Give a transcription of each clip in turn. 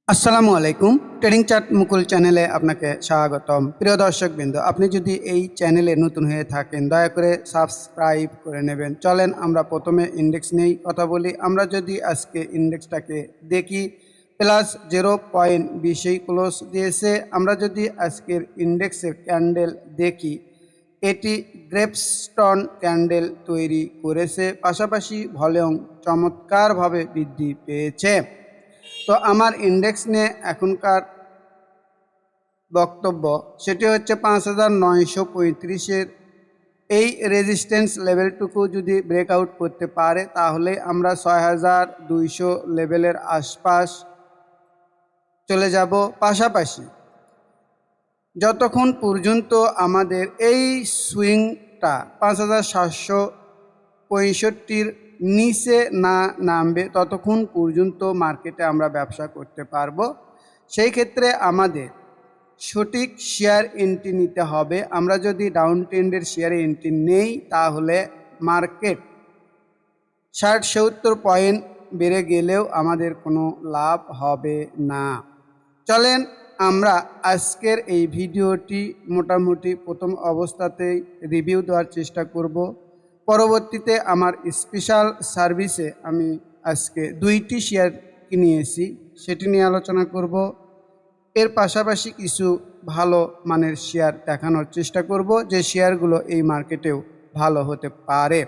আসসালামু আলাইকুম। Trading chart মুকুল চ্যানেলে আপনাকে স্বাগতম। প্রিয় দর্শকবৃন্দ, আপনি যদি এই চ্যানেলে নতুন হয়ে থাকেন দয়া করে সাবস্ক্রাইব করে নেবেন। চলেন আমরা প্রথমে ইন্ডেক্স নিয়েই কথা বলি। আমরা যদি আজকে ইন্ডেক্সটাকে দেখি +0.20 ক্লোজ দিয়েছে। আমরা যদি আজকের ইন্ডেক্সের ক্যান্ডেল দেখি, এটি গ্রেপস্টোন ক্যান্ডেল তৈরি করেছে, পাশাপাশি ভলিউম চমৎকারভাবে বৃদ্ধি পেয়েছে। তো আমার ইন্ডেক্স নিয়ে এখনকার বক্তব্য সেটি হচ্ছে 5935-এর এই রেজিস্ট্যান্স লেভেলটুকু যদি ব্রেকআউট করতে পারে তাহলে আমরা 6200 লেভেলের আশপাশ চলে যাব। পাশাপাশি যতক্ষণ পর্যন্ত আমাদের এই সুইংটা 5765-র নিচে না নামবে ততক্ষণ পর্যন্ত মার্কেটে আমরা ব্যবসা করতে পারবো। সেই ক্ষেত্রে আমাদের সঠিক শেয়ার এন্ট্রি নিতে হবে। আমরা যদি ডাউন ট্রেন্ডের শেয়ারে এন্ট্রি নেই তাহলে মার্কেট 60-70 পয়েন্ট বেড়ে গেলেও আমাদের কোনো লাভ হবে না। চলেন আমরা আজকের এই ভিডিওটি মোটামুটি প্রথম অবস্থাতেই রিভিউ দেওয়ার চেষ্টা করব। পরবর্তীতে আমার স্পেশাল সার্ভিসে আমি আজকে 2টি শেয়ার কিনেছি, সেটি নিয়ে আলোচনা করব। এর পাশাপাশি কিছু ভালো মানের শেয়ার দেখানোর চেষ্টা করব, যে শেয়ারগুলো এই মার্কেটেও ভালো হতে পারে।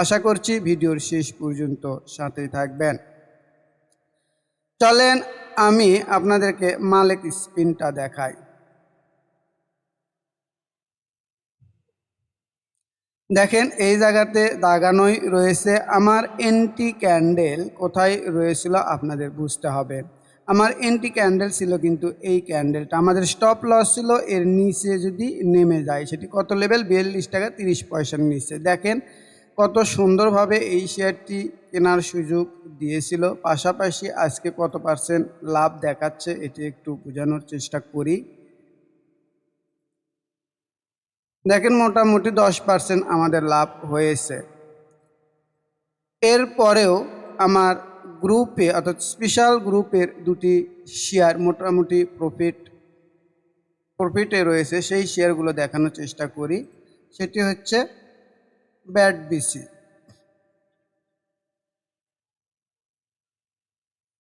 আশা করছি ভিডিওর শেষ পর্যন্ত সাথেই থাকবেন। চলেন আমি আপনাদেরকে মালিক স্পিনটা দেখাই। দেখেন এই জায়গাতে দাগানোই রয়েছে। আমার এন্টি ক্যান্ডেল কোথায় রয়েছিল আপনাদের বুঝতে হবে। আমার এন্টি ক্যান্ডেল ছিল কিন্তু এই ক্যান্ডেলটা, আমাদের স্টপ লস ছিল এর নিচে যদি নেমে যায়, সেটি কত লেভেল 42 টাকা 30 পয়সার নিচে। দেখেন কত সুন্দরভাবে এই শেয়ারটি কেনার সুযোগ দিয়েছিল। পাশাপাশি আজকে কত পার্সেন্ট লাভ দেখাচ্ছে এটি একটু বোঝানোর চেষ্টা করি। দেখেন মোটামুটি 10% আমাদের লাভ হয়েছে। এরপরেও আমার গ্রুপে অর্থাৎ স্পেশাল গ্রুপের 2টি শেয়ার মোটামুটি প্রফিটে রয়েছে, সেই শেয়ারগুলো দেখানোর চেষ্টা করি। সেটি হচ্ছে ব্যাট বিসি।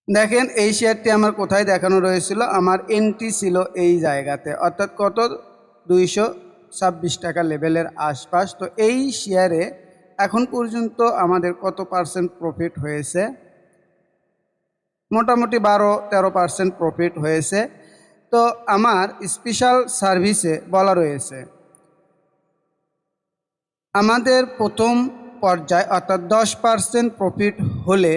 দেখেন এই শেয়ারটি আমার কোথায় দেখানো রয়েছিল, আমার এন্ট্রি ছিল এই জায়গাতে, অর্থাৎ কত 226 টাকা লেভেলের আশপাশ। তো এই শেয়ারে এখন পর্যন্ত আমাদের কত পার্সেন্ট প্রফিট হয়েছে, মোটামুটি 12-13% প্রফিট হয়েছে। তো আমার স্পেশাল সার্ভিসে বলা রয়েছে আমাদের প্রথম পর্যায়ে অর্থাৎ 10% প্রফিট হলে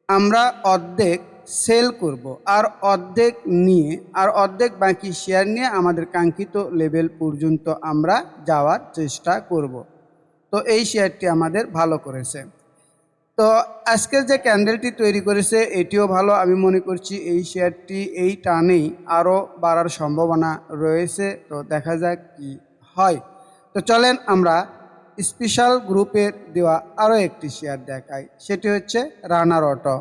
আমরা অর্ধেক সেল করব, আর অর্ধেক নিয়ে আর অর্ধেক বাকি শেয়ার নিয়ে আমাদের কাঙ্ক্ষিত লেভেল পর্যন্ত আমরা যাওয়ার চেষ্টা করব। তো এই শেয়ারটি আমাদের ভালো করেছে। তো আজকের যে ক্যান্ডেলটি তৈরি করেছে এটিও ভালো। আমি মনে করছি এই শেয়ারটি এই টানেই আরও বাড়ার সম্ভাবনা রয়েছে। তো দেখা যাক কি হয়। তো চলেন আমরা স্পেশাল গ্রুপের দেওয়া আরও একটি শেয়ার দেখাই, সেটি হচ্ছে রানার অটো।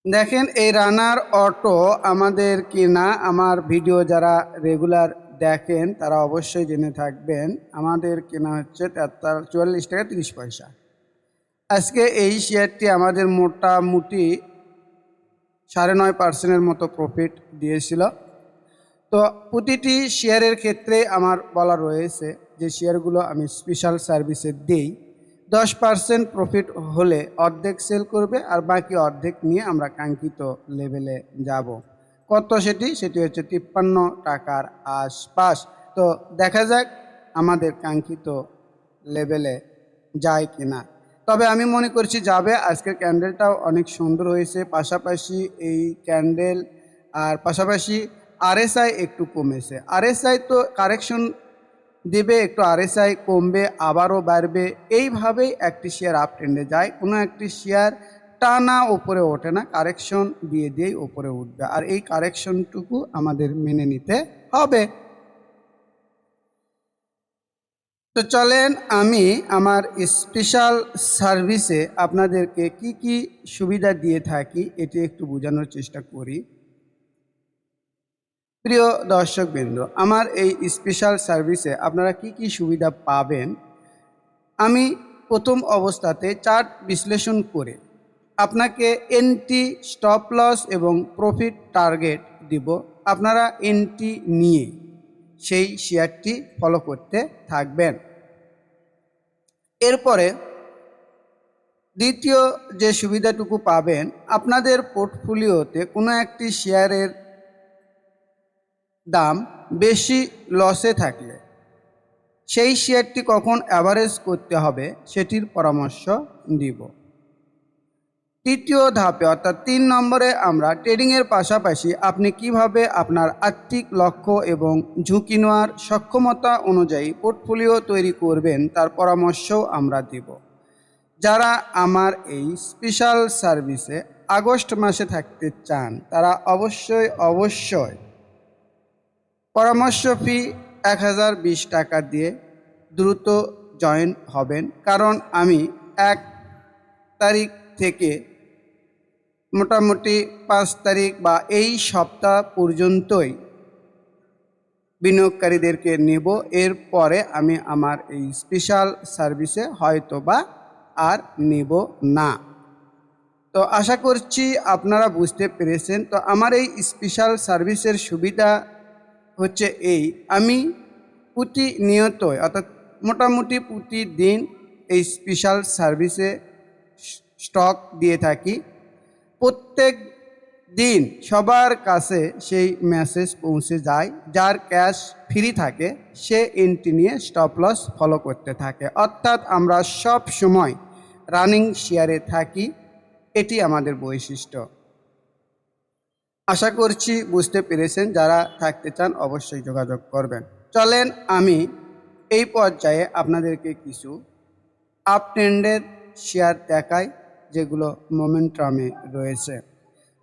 দেখেন এই রানার অটো আমাদের কেনা, আমার ভিডিও যারা রেগুলার দেখেন তারা অবশ্যই জেনে থাকবেন, আমাদের কেনা হচ্ছে 44 টাকা 30 পয়সা। আজকে এই শেয়ারটি আমাদের মোটামুটি 9.5% মতো প্রফিট দিয়েছিল। তো প্রতিটি শেয়ারের ক্ষেত্রে আমার বলা রয়েছে যে শেয়ারগুলো আমি স্পেশাল সার্ভিসে দিই, 10% প্রফিট হলে অর্ধেক সেল করবে আর বাকি অর্ধেক নিয়ে আমরা কাঙ্ক্ষিত লেভেলে যাব। কত সেটি হচ্ছে 53 টাকার আশপাশ। তো দেখা যাক আমাদের কাঙ্ক্ষিত লেভেলে যায় কিনা। তবে আমি মনে করছি যাবে। আজকের ক্যান্ডেলটাও অনেক সুন্দর হয়েছে। পাশাপাশি এই ক্যান্ডেল আর পাশাপাশি আরএসআই একটু কমেছে। আরএসআই তো কারেকশন দেবে, একটু আরএসআই কমবে আবারও বাড়বে, এইভাবেই একটি শেয়ার আপ ট্রেন্ডে যায়। কোনো একটি শেয়ার টানা ওপরে ওঠে না, কারেকশন দিয়েই ওপরে উঠবে, আর এই কারেকশনটুকু আমাদের মেনে নিতে হবে। তো চলেন আমি আমার স্পেশাল সার্ভিসে আপনাদেরকে কি কি সুবিধা দিয়ে থাকি এটি একটু বোঝানোর চেষ্টা করি। প্রিয় দর্শকবৃন্দ, আমার এই স্পেশাল সার্ভিসে আপনারা কি কি সুবিধা পাবেন, আমি প্রথম অবস্থাতে চার্ট বিশ্লেষণ করে আপনাকে এন্ট্রি, স্টপ লস এবং প্রফিট টার্গেট দিব। আপনারা এন্ট্রি নিয়ে সেই শেয়ারটি ফলো করতে থাকবেন। এরপরে দ্বিতীয় যে সুবিধাটুকু পাবেন, আপনাদের পোর্টফোলিওতে কোনো একটি শেয়ারের দাম বেশি লসে থাকলে সেই শেয়ারটি কখন অ্যাভারেজ করতে হবে সেটির পরামর্শ দিব। তৃতীয় ধাপে অর্থাৎ ৩ নম্বরে আমরা ট্রেডিংয়ের পাশাপাশি আপনি কিভাবে আপনার আর্থিক লক্ষ্য এবং ঝুঁকি নেওয়ার সক্ষমতা অনুযায়ী পোর্টফোলিও তৈরি করবেন তার পরামর্শও আমরা দিব। যারা আমার এই স্পেশাল সার্ভিসে আগস্ট মাসে থাকতে চান তারা অবশ্যই পরামর্শ ফি ১,০২০ টাকা দিয়ে দ্রুত জয়েন হবেন। কারণ আমি ১ তারিখ থেকে মোটামুটি ৫ তারিখ বা এই সপ্তাহ পর্যন্তই বিনিয়োগকারীদেরকে নেব। এরপরে আমি আমার এই স্পেশাল সার্ভিসে হয়তো বা আর নেব না। তো আশা করছি আপনারা বুঝতে পেরেছেন। তো আমার এই স্পেশাল সার্ভিসের সুবিধা হচ্ছে এই, আমি প্রতিনিয়তই অর্থাৎ মোটামুটি প্রতিদিন এই স্পেশাল সার্ভিসে স্টক দিয়ে থাকি। প্রত্যেক দিন সবার কাছে সেই মেসেজ পৌঁছে যায়। যার ক্যাশ ফ্রি থাকে সে এন্ট্রি নিয়ে স্টপ লস ফলো করতে থাকে। অর্থাৎ আমরা সব সময় রানিং শেয়ারে থাকি, এটি আমাদের বৈশিষ্ট্য। আশা করছি বুঝতে পেরেছেন। যারা থাকতে চান অবশ্যই যোগাযোগ করবেন। চলেন আমি এই পর্যায়ে আপনাদেরকে কিছু আপ ট্রেন্ডের শেয়ার দেখাই যেগুলো মোমেন্টামে রয়েছে।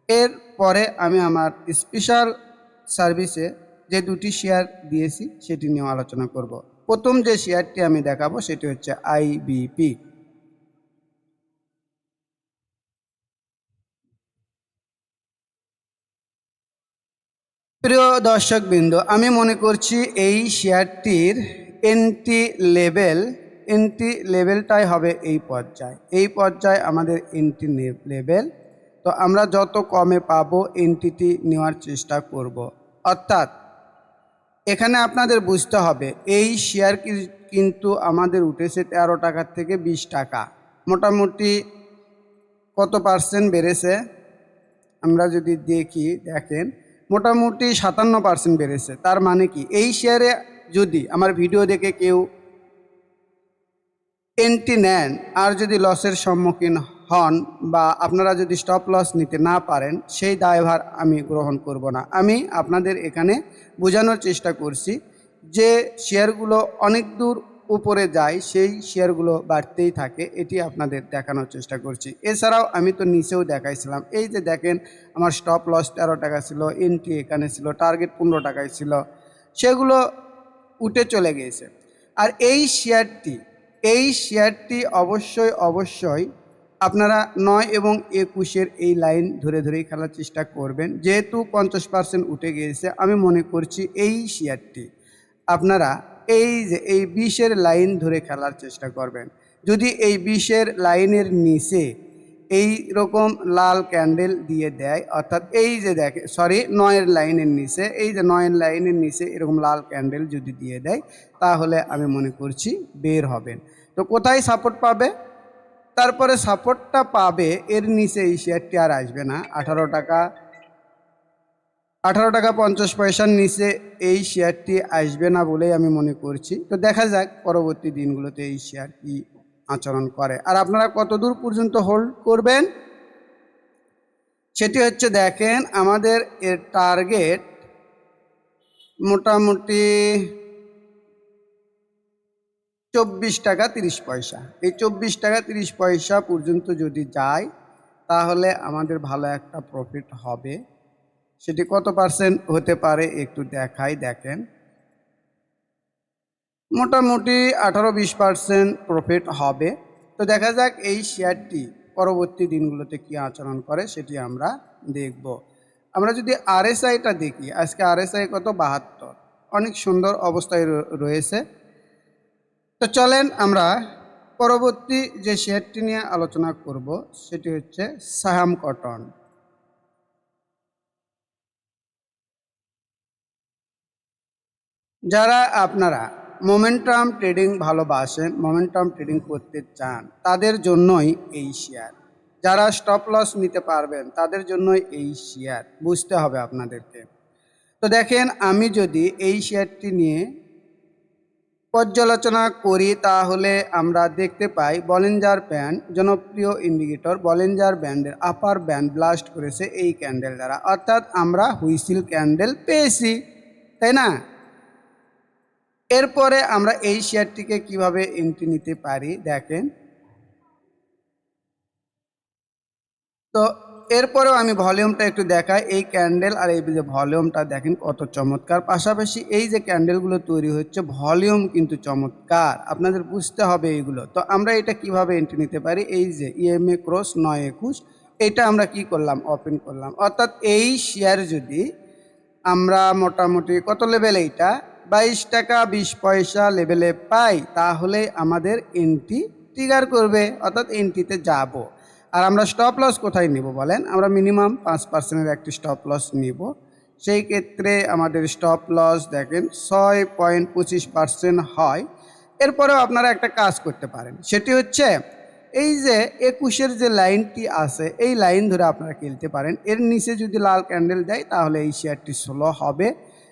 এরপরে আমি আমার স্পেশাল সার্ভিসে যে দুটি শেয়ার দিয়েছি সেটি নিয়ে আলোচনা করব। প্রথম যে শেয়ারটি আমি দেখাবো সেটি হচ্ছে আইবিপি। প্রিয় দর্শকবৃন্দ, আমি মনে করছি এই শেয়ারটির এন্ট্রি লেভেলটাই হবে এই পর্যায়ে আমাদের এন্ট্রি লেভেল। তো আমরা যত কমে পাবো এন্ট্রিটি নেওয়ার চেষ্টা করব। অর্থাৎ এখানে আপনাদের বুঝতে হবে এই শেয়ার কিন্তু আমাদের উঠেছে ১৩ টাকার থেকে ২০ টাকা, মোটামুটি কত পার্সেন্ট বেড়েছে আমরা যদি দেখেন মোটামুটি ৫৭% বেড়েছে। তার মানে কি এই শেয়ারে যদি আমার ভিডিও দেখে কেউ এন্ট্রি নেন আর যদি লসের সম্মুখীন হন বা আপনারা যদি স্টপ লস নিতে না পারেন সেই দায়ভার আমি গ্রহণ করব না। আমি আপনাদের এখানে বোঝানোর চেষ্টা করছি যে শেয়ারগুলো অনেক দূর উপরে যায় সেই শেয়ারগুলো বাড়তেই থাকে, এটি আপনাদের দেখানোর চেষ্টা করছি। এছাড়াও আমি তো নিচেও দেখাইছিলাম, এই যে দেখেন আমার স্টপ লস ১৩ টাকা ছিল, এন্ট্রি এখানে ছিল, টার্গেট ১৫ টাকায় ছিল, সেগুলো উঠে চলে গিয়েছে। আর এই শেয়ারটি অবশ্যই আপনারা ৯ এবং ২১-এর এই লাইন ধরেই খেলার চেষ্টা করবেন। যেহেতু ৫০% উঠে গিয়েছে, আমি মনে করছি এই শেয়ারটি আপনারা এই যে এই ২০-এর লাইন ধরে খেলার চেষ্টা করবেন। যদি এই ২০-এর লাইনের নিচে এই রকম লাল ক্যান্ডেল দিয়ে দেয়, অর্থাৎ এই যে দেখে ৯-এর লাইনের নিচে, এই যে ৯-এর লাইনের নিচে এরকম লাল ক্যান্ডেল যদি দিয়ে দেয় তাহলে আমি মনে করছি বের হবেন। তো কোথায় সাপোর্ট পাবে, তারপরে সাপোর্টটা পাবে এর নিচে এই শেয়ারটি আর আসবে না। ১৮ টাকা ৫০ পয়সার নিচে এই শেয়ারটি আসবে না বলেই আমি মনে করছি। তো দেখা যাক পরবর্তী দিনগুলোতে এই শেয়ার কি আচরণ করে। আর আপনারা কত দূর পর্যন্ত হোল্ড করবেন সেটি হচ্ছে, দেখেন আমাদের এর টার্গেট মোটামুটি ২৪ টাকা ৩০ পয়সা। এই ২৪ টাকা ৩০ পয়সা পর্যন্ত যদি যায় তাহলে আমাদের ভালো একটা প্রফিট হবে। সেটি কত পার্সেন্ট হতে পারে একটু দেখাই। দেখেন মোটামুটি 18-20% প্রফিট হবে। তো দেখা যাক এই শেয়ারটি পরবর্তী দিনগুলোতে কী আচরণ করে সেটি আমরা দেখব। আমরা যদি আরএসআইটা দেখি, আজকে আরএসআই কত, 72, অনেক সুন্দর অবস্থায় রয়েছে। তো চলেন আমরা পরবর্তী যে শেয়ারটি নিয়ে আলোচনা করব সেটি হচ্ছে সাহাম কটন। যারা আপনারা মোমেন্টাম ট্রেডিং ভালোবাসেন, মোমেন্টাম ট্রেডিং করতে চান, তাদের জন্যই এই শেয়ার। যারা স্টপ লস নিতে পারবেন তাদের জন্যই এই শেয়ার, বুঝতে হবে আপনাদেরকে। তো দেখেন, আমি যদি এই শেয়ারটি নিয়ে পর্যালোচনা করি তাহলে আমরা দেখতে পাই বলিঞ্জার ব্যান্ড, জনপ্রিয় ইন্ডিকেটর বলিঞ্জার ব্যান্ডের আপার ব্যান্ড ব্লাস্ট করেছে এই ক্যান্ডেল দ্বারা, অর্থাৎ আমরা হুইসিল ক্যান্ডেল পেয়েছি, তাই না? এরপরে আমরা এই শেয়ারটিকে কিভাবে এন্ট্রি নিতে পারি দেখেন। তো এরপরেও আমি ভলিউমটা একটু দেখাই। এই ক্যান্ডেল আর এই যে ভলিউমটা দেখেন কত চমৎকার। পাশাপাশি এই যে ক্যান্ডেলগুলো তৈরি হচ্ছে, ভলিউম কিন্তু চমৎকার, আপনাদের বুঝতে হবে এইগুলো। তো আমরা এটা কিভাবে এন্ট্রি নিতে পারি, এই যে ইএমএ ক্রস 921, এটা আমরা কি করলাম, ওপেন করলাম। অর্থাৎ এই শেয়ার যদি আমরা মোটামুটি কত লেভেলে, এটা 22 টাকা 20 পয়সা লেভেলে পাই, তাহলে আমাদের এন্ট্রি ট্রিগার করবে, অর্থাৎ এন্ট্রিতে যাব। আর আমরা স্টপ লস কোথায় নিব বলেন, আমরা মিনিমাম 5%-এর একটি স্টপ লস নিব। সেই ক্ষেত্রে আমাদের স্টপ লস দেখেন 6.25% হয়। এরপরেও আপনারা একটা কাজ করতে পারেন, সেটি হচ্ছে এই যে 21-এর যে লাইনটি আছে, এই লাইন ধরে আপনারা খেলতে পারেন। এর নিচে যদি লাল ক্যান্ডেল দেয় তাহলে এই শেয়ারটি স্লো হবে,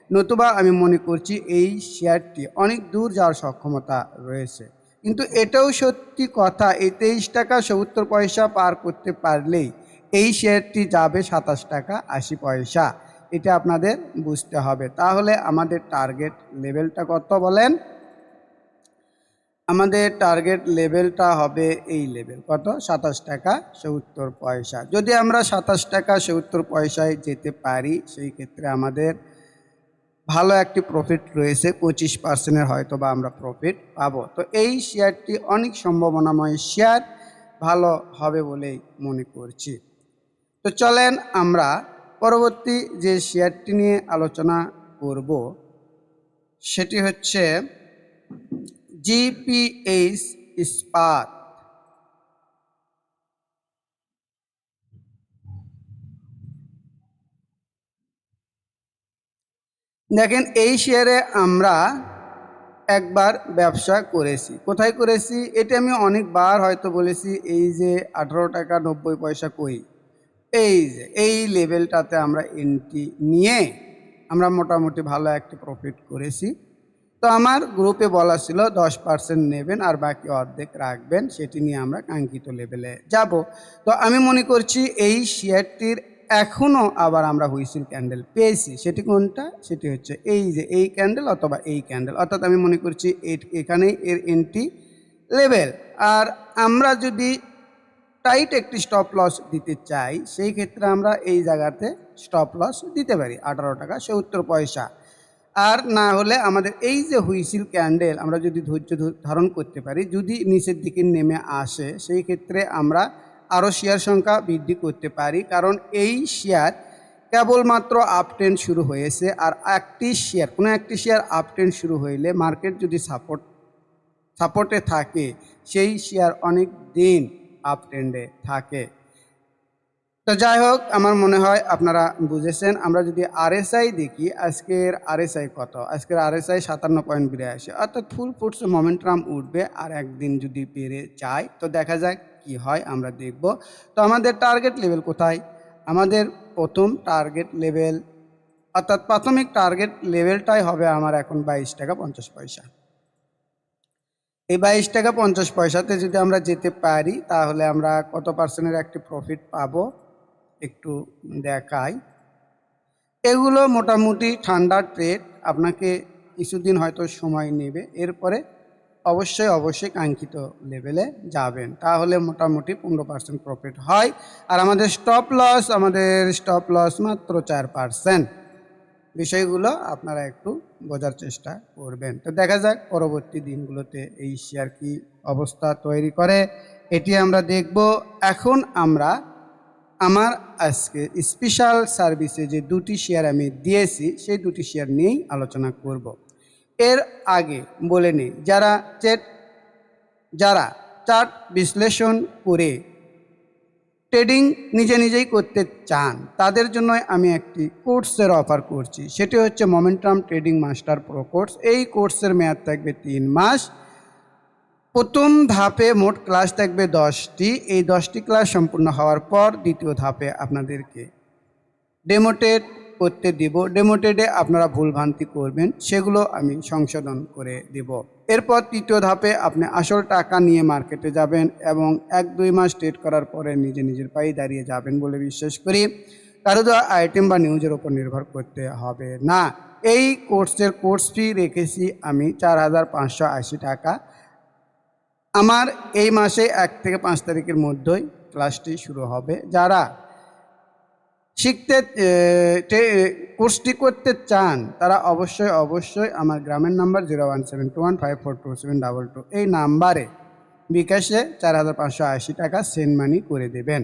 নতুবা আমি মনে করছি এই শেয়ারটি অনেক দূর যাওয়ার সক্ষমতা রয়েছে। কিন্তু এটাও সত্যি কথা, এই 23 টাকা 70 পয়সা পার করতে পারলেই এই শেয়ারটি যাবে 27 টাকা 80 পয়সা, এটা আপনাদের বুঝতে হবে। তাহলে আমাদের টার্গেট লেভেলটা কত বলেন, আমাদের টার্গেট লেভেলটা হবে এই লেভেল কত, 27 টাকা 70 পয়সা। যদি আমরা 27 টাকা 70 পয়সায় যেতে পারি, সেই ক্ষেত্রে আমাদের ভালো একটি প্রফিট রয়েছে, 25%-এর হয়তো বা আমরা প্রফিট পাবো। তো এই শেয়ারটি অনেক সম্ভাবনাময় শেয়ার, ভালো হবে বলেই মনে করছি। তো চলেন আমরা পরবর্তী যে শেয়ারটি নিয়ে আলোচনা করব সেটি হচ্ছে জিপিএইচ ইস্পাত। দেখেন, এই শেয়ারে আমরা একবার ব্যবসা করেছি। কোথায় করেছি এটা আমি অনেকবার হয়তো বলেছি, এই যে 18 টাকা 90 পয়সা কই, এই যে এই লেভেলটাতে আমরা এন্ট্রি নিয়ে আমরা মোটামুটি ভালো একটি প্রফিট করেছি। তো আমার গ্রুপে বলা ছিল 10% নেবেন আর বাকি অর্ধেক রাখবেন, সেটি নিয়ে আমরা কাঙ্ক্ষিত লেভেলে যাব। তো আমি মনে করছি এই শেয়ারটির এখনও আবার আমরা হুইসিল ক্যান্ডেল পেয়েছি। সেটি কোনটা, সেটি হচ্ছে এই যে এই ক্যান্ডেল অথবা এই ক্যান্ডেল, অর্থাৎ আমি মনে করছি এখানেই এর এন্ট্রি লেভেল। আর আমরা যদি টাইট একটি স্টপ লস দিতে চাই, সেই ক্ষেত্রে আমরা এই জায়গাতে স্টপ লস দিতে পারি 18 টাকা 70 পয়সা। আর না হলে আমাদের এই যে হুইসিল ক্যান্ডেল আমরা যদি ধৈর্য ধারণ করতে পারি, যদি নিচের দিকে নেমে আসে, সেই ক্ষেত্রে আমরা আরও শেয়ার সংখ্যা বৃদ্ধি করতে পারি। কারণ এই শেয়ার কেবলমাত্র আপ ট্রেন্ড শুরু হয়েছে, আর কোনো একটি শেয়ার আপ ট্রেন্ড শুরু হইলে মার্কেট যদি সাপোর্টে থাকে, সেই শেয়ার অনেক দিন আপ ট্রেন্ডে থাকে। তো যাই হোক, আমার মনে হয় আপনারা বুঝেছেন। আমরা যদি আরএসআই দেখি, আজকের আরএসআই কত, আজকের আরএসআই 57.82, অর্থাৎ ফুল ফুটসে মোমেন্টাম উঠবে। আর একদিন যদি পেরে যায় তো দেখা যাক কি হয়, আমরা দেখব। তো আমাদের টার্গেট লেভেল কোথায়, আমাদের প্রথম টার্গেট লেভেল অর্থাৎ প্রাথমিক টার্গেট লেভেলটাই হবে আমার এখন 22 টাকা 50 পয়সা। এই 22 টাকা 50 পয়সাতে যদি আমরা যেতে পারি তাহলে আমরা কত পার্সেন্টের একটি প্রফিট পাবো একটু দেখাই। এগুলো মোটামুটি ঠান্ডা ট্রেড, আপনাকে কিছুদিন হয়তো সময় নেবে, এরপরে অবশ্যই কাঙ্ক্ষিত লেভেলে যাবেন, তাহলে মোটামুটি 15% প্রফিট হয়। আর আমাদের স্টপ লস মাত্র 4%। বিষয়গুলো আপনারা একটু বোঝার চেষ্টা করবেন। তো দেখা যাক পরবর্তী দিনগুলোতে এই শেয়ার কি অবস্থা তৈরি করে, এটি আমরা দেখব। এখন আমরা আমার আজকে স্পেশাল সার্ভিসে যে দুটি শেয়ার আমি দিয়েছি সেই দুটি শেয়ার নিয়েই আলোচনা করব। এর আগে বলে নিই, যারা চার্ট বিশ্লেষণ করে ট্রেডিং নিজে নিজেই করতে চান তাদের জন্য আমি একটি কোর্সের অফার করছি। সেটি হচ্ছে momentum trading master pro course. এই কোর্সের মেয়াদ থাকবে 3 মাস। প্রথম ধাপে মোট ক্লাস থাকবে 10টি। এই 10টি ক্লাস সম্পূর্ণ হওয়ার পর দ্বিতীয় ধাপে আপনাদেরকে ডেমোটেড করতে দিব। ডেমোটেডে আপনারা ভুলভ্রান্তি করবেন, সেগুলো আমি সংশোধন করে দেব। এরপর তৃতীয় ধাপে আপনি আসল টাকা নিয়ে মার্কেটে যাবেন এবং 1-2 মাস ট্রেড করার পরে নিজের পায়ে দাঁড়িয়ে যাবেন বলে বিশ্বাস করি। কারো দেওয়া আইটেম বা নিউজের উপর নির্ভর করতে হবে না। এই কোর্সের কোর্স ফি রেখেছি আমি 4,580 টাকা। আমার এই মাসে 1 থেকে 5 তারিখের মধ্যেই ক্লাসটি শুরু হবে। যারা কোর্সটি করতে চান তারা অবশ্যই আমার গ্রামের নাম্বার 01721542722 এই নাম্বারে বিকাশে 4,580 টাকা সেন্ড মানি করে দেবেন।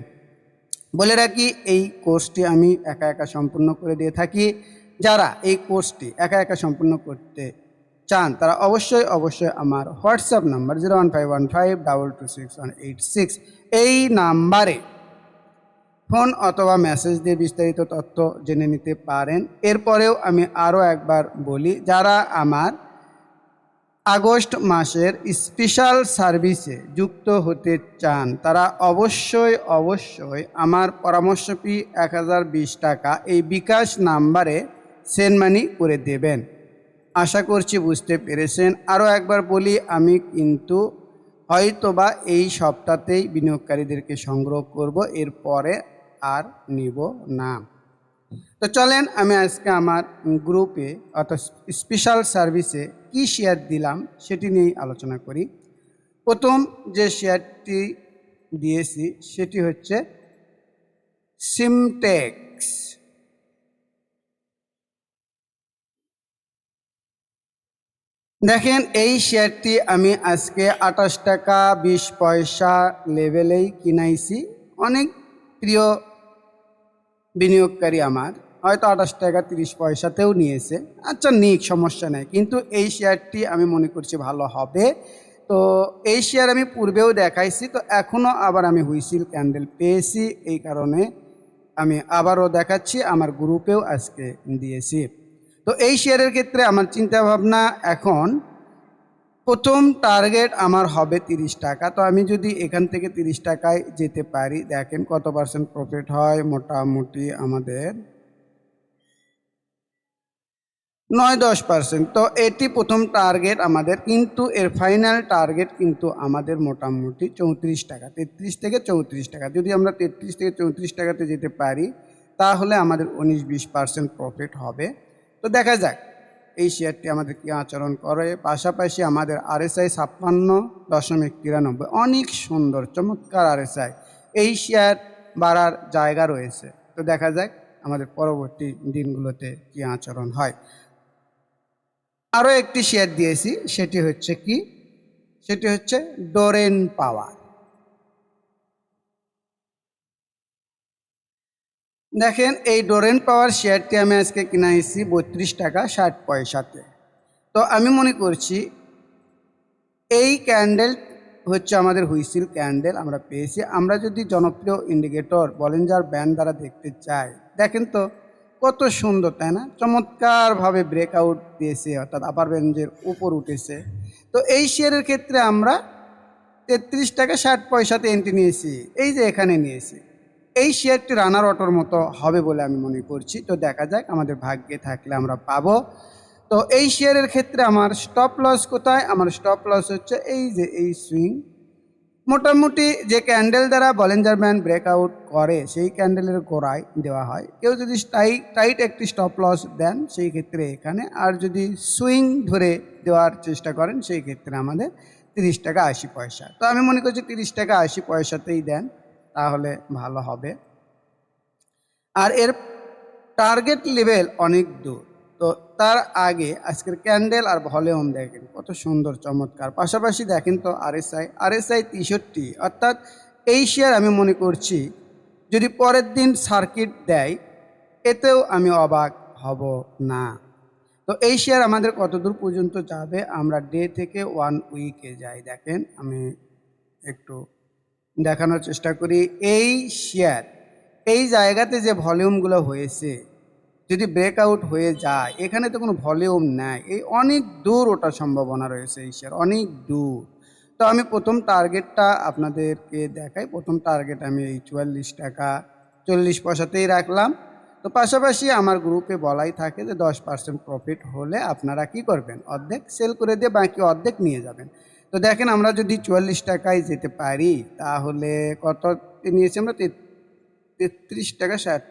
বলে রাখি, এই কোর্সটি আমি একা সম্পূর্ণ করে দিয়ে থাকি। যারা এই কোর্সটি একা সম্পূর্ণ করতে চান তারা অবশ্যই আমার হোয়াটসঅ্যাপ নাম্বার 01515226186 এই নাম্বারে ফোন অথবা মেসেজ দিয়ে বিস্তারিত তথ্য জেনে নিতে পারেন। এরপরেও আমি আরও একবার বলি, যারা আমার আগস্ট মাসের স্পেশাল সার্ভিসে যুক্ত হতে চান তারা অবশ্যই আমার পরামর্শ ফি 1020 টাকা এই বিকাশ নাম্বারে সেন্ড মানি করে দেবেন। আশা করছি বুঝতে পেরেছেন। আরও একবার বলি, আমি কিন্তু হয়তোবা এই সপ্তাহতেই বিনিয়োগকারীদেরকে সংগ্রহ করব, এরপরে আর নিব না। তো চলেন আমি আজকে আমার গ্রুপে অর্থাৎ স্পেশাল সার্ভিসে কি শেয়ার দিলাম সেটি নিয়েই আলোচনা করি। প্রথম যে শেয়ারটি দিয়েছি সেটি হচ্ছে সিমটেক্স। দেখেন, এই শেয়ারটি আমি আজকে 28 টাকা 20 পয়সা লেভেলেই কিনাইছি। অনেক প্রিয় বিনিয়োগকারী আমার হয়তো 28 টাকা 30 পয়সাতেও নিয়েছে। আচ্ছা নিক, সমস্যা নেই, কিন্তু এই শেয়ারটি আমি মনে করছি ভালো হবে। তো এই শেয়ার আমি পূর্বেও দেখাইছি, তো এখনও আবার আমি হুইসিল ক্যান্ডেল পেয়েছি, এই কারণে আমি আবারও দেখাচ্ছি। আমার গ্রুপেও আজকে দিয়েছি। তো এই শেয়ারের ক্ষেত্রে আমার চিন্তাভাবনা এখন প্রথম টার্গেট আমার হবে 30 টাকা। তো আমি যদি এখান থেকে 30 টাকায় যেতে পারি, দেখেন কত পার্সেন্ট প্রফিট হয়। মোটামুটি আমাদের 9-10%। তো এটি প্রথম টার্গেট আমাদের, কিন্তু এর ফাইনাল টার্গেট কিন্তু আমাদের মোটামুটি 34 টাকা, 33 থেকে 34 টাকা। যদি আমরা 33 থেকে 34 টাকাতে যেতে পারি তাহলে আমাদের 19-20% প্রফিট হবে। তো দেখা যাক এই শেয়ারটি আমাদের কী আচরণ করে। পাশাপাশি আমাদের RSI 56.93, অনেক সুন্দর চমৎকার RSI। এই শেয়ার বাড়ার জায়গা রয়েছে। তো দেখা যাক আমাদের পরবর্তী দিনগুলোতে কী আচরণ হয়। আরও একটি শেয়ার দিয়েছি, সেটি হচ্ছে ডোরেন পাওয়ার। দেখেন, এই ডোরেন পাওয়ার শেয়ারটি আমি আজকে কিনাইছি 32 টাকা 60 পয়সাতে। তো আমি মনে করছি এই ক্যান্ডেল হচ্ছে আমাদের হুইসিল ক্যান্ডেল আমরা পেয়েছি। আমরা যদি জনপ্রিয় ইন্ডিকেটর বলিঞ্জার ব্যান্ড দ্বারা দেখতে চাই, দেখেন তো কত সুন্দর, তাই না? চমৎকারভাবে ব্রেকআউট দিয়েছে, অর্থাৎ আপার রেঞ্জের উপর উঠেছে। তো এই শেয়ারের ক্ষেত্রে আমরা 33 টাকা 60 পয়সাতে এন্ট্রি নিয়েছি, এই যে এখানে নিয়েছি। এই শেয়ারটি রানার অটোর মতো হবে বলে আমি মনে করছি। তো দেখা যাক, আমাদের ভাগ্যে থাকলে আমরা পাবো। তো এই শেয়ারের ক্ষেত্রে আমার স্টপ লস কোথায়? আমার স্টপ লস হচ্ছে এই যে এই সুইং। মোটামুটি যে ক্যান্ডেল দ্বারা বলিঞ্জার ব্যান্ড ব্রেকআউট করে সেই ক্যান্ডেলের গোড়ায় দেওয়া হয়। কেউ যদি টাইট একটি স্টপ লস দেন সেই ক্ষেত্রে এখানে, আর যদি সুইং ধরে দেওয়ার চেষ্টা করেন সেই ক্ষেত্রে আমাদের 30 টাকা 80 পয়সা। তো আমি মনে করছি 30 টাকা 80 পয়সাতেই দেন, তাহলে ভালো হবে। আর এর টার্গেট লেভেল অনেক দূর। তো তার আগে আজকের ক্যান্ডেল আর ভলিউম দেখেন কত সুন্দর চমৎকার। পাশাপাশি দেখেন তো আরএসআই 63, অর্থাৎ এই শেয়ার আমি মনে করছি যদি পরের দিন সার্কিট দেয় এতেও আমি অবাক হব না। তো এই শেয়ার আমাদের কতদূর পর্যন্ত যাবে, আমরা ডে থেকে 1 উইকে যাই। দেখেন আমি একটু দেখানোর চেষ্টা করি। এই শেয়ার এই জায়গাতে যে ভলিউমগুলো হয়েছে যদি ব্রেকআউট হয়ে যায়, এখানে তো কোনো ভলিউম নাই, এই অনেক দূর ওঠার সম্ভাবনা রয়েছে এই শেয়ার, অনেক দূর। তো আমি প্রথম টার্গেটটা আপনাদেরকে দেখাই। প্রথম টার্গেট আমি এই 44 টাকা 40 পয়সাতেই রাখলাম। তো পাশাপাশি আমার গ্রুপে বলাই থাকে যে 10% প্রফিট হলে আপনারা কি করবেন, অর্ধেক সেল করে দিয়ে বাকি অর্ধেক নিয়ে যাবেন। তো দেখেন আমরা যদি 44 টাকায় যেতে পারি তাহলে কত নিয়েছি আমরা, 33 টাকা 60,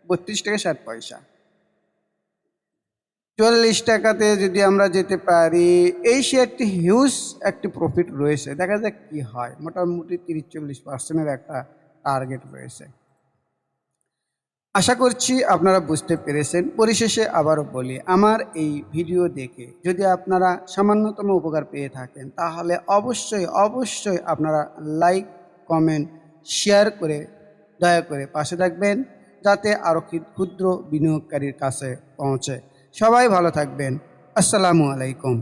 32 টাকা 60 পয়সা। 44 টাকাতে যদি আমরা যেতে পারি, এই শেয়ারটি হিউজ একটি প্রফিট রয়েছে, দেখা যাক কি হয়। মোটামুটি 30-40% একটা টার্গেট রয়েছে। আশা করছি আপনারা বুঝতে পেরেছেন। পরিশেষে আবারও বলি, আমার এই ভিডিও দেখে যদি আপনারা সামান্যতম উপকার পেয়ে থাকেন তাহলে অবশ্যই অবশ্যই আপনারা লাইক, কমেন্ট, শেয়ার করে দয়া করে পাশে থাকবেন যাতে আরও ক্ষুদ্র বিনিয়োগকারীর কাছে পৌঁছে। সবাই ভালো থাকবেন। আসসালামু আলাইকুম।